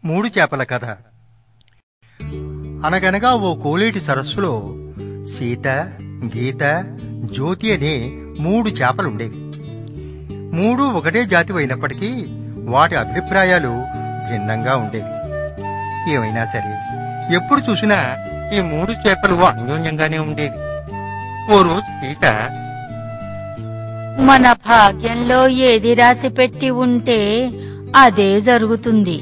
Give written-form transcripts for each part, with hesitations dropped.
మూడు చేపల కథ. అనగనగా ఓ కోలేటి సరస్సులో సీత, గీత, జ్యోతి అనే మూడు చేపలుండేవి. మూడు ఒకటే జాతి అయినప్పటికీ వాటి అభిప్రాయాలు భిన్నంగా ఉండేవి. ఏమైనా సరే ఎప్పుడు చూసినా ఈ మూడు చేపలు అన్యోన్యంగానే ఉండేవి. ఓ రోజు సీత, మన భాగ్యంలో ఏది రాసి పెట్టి ఉంటే అదే జరుగుతుంది.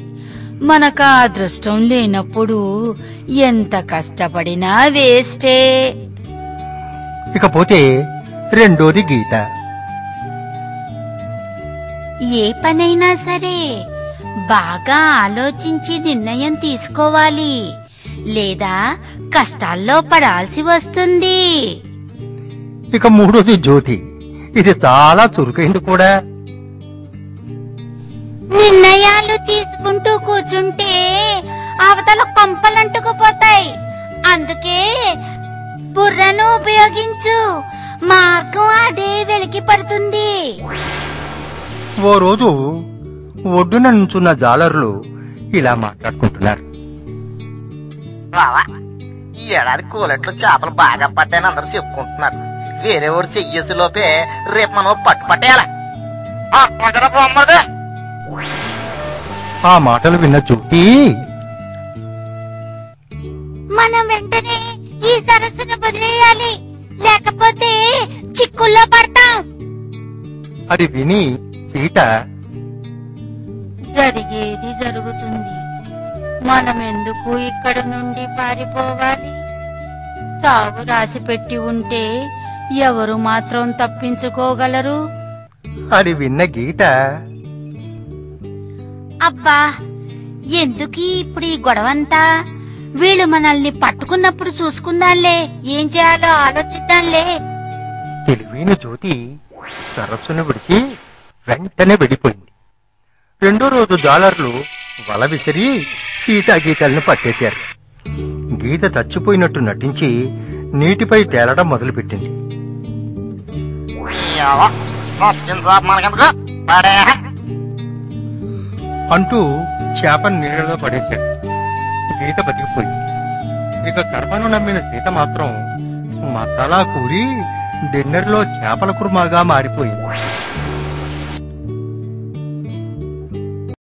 మనకు ఆ అదృష్టం లేనప్పుడు ఎంత కష్టపడినా వేస్టే. ఇకపోతే రెండోది గీత. ఏ పనైనా సరే బాగా ఆలోచించి నిర్ణయం తీసుకోవాలి, లేదా కష్టాల్లో పడాల్సి వస్తుంది. ఇక మూడోది జ్యోతి. ఇది చాలా చురుకైంది కూడా. నిర్ణయాలు తీసుకుంటూ కూర్చుంటే అవతల కొంపలంటుకుపోతాయి. అందుకే బుర్రను ఉపయోగించు, మార్గం అదే వెలికి పడుతుంది. ఓ రోజు ఒడ్డున నుంచున్న జాలరులు ఇలా మాట్లాడుకుంటున్నారు. బావా, ఈ ఏడాది కోలెట్లో చేపలు బాగా పట్టాయని అందరు చెప్పుకుంటున్నారు. వేరే వాడు చెయ్యేసి లోపే రేపు మనం పట్టేయాల. ఆ మాటలు విన్న జ్యోతి, మనం వెంటనే ఈ సరస్సును వదిలేయాలి, లేకపోతే చిక్కుల్లో పడతాం. అది విని సీత, జరిగేది జరుగుతుంది, మనం ఎందుకు ఇక్కడ నుండి పారిపోవాలి? చావు రాసి పెట్టి ఉంటే ఎవరు మాత్రం తప్పించుకోగలరు? అది విన్న గీత, అబ్బా, ఎందుకు ఇప్పుడు ఈ గొడవంతా? వీళ్ళు మనల్ని పట్టుకున్నప్పుడు చూసుకుందాంలే, ఏం చేయాలో ఆలోచిద్దాంలే. తెలివైన జ్యోతి సరస్సును విడిచి వెంటనే వెళ్ళిపోయింది. రెండో రోజు జాలర్లు వల విసిరి సీతా గీతలను పట్టేశారు. గీత చచ్చిపోయినట్టు నటించి నీటిపై తేలడం మొదలుపెట్టింది. అంటూ చేపను నీళ్ళలో పడేశాడు. గీత బతికిపోయింది. ఇక కర్మను నమ్మిన సీత మాత్రం మసాలా కూరి డిన్నర్లో చేపల కుర్మాగా మారిపోయింది.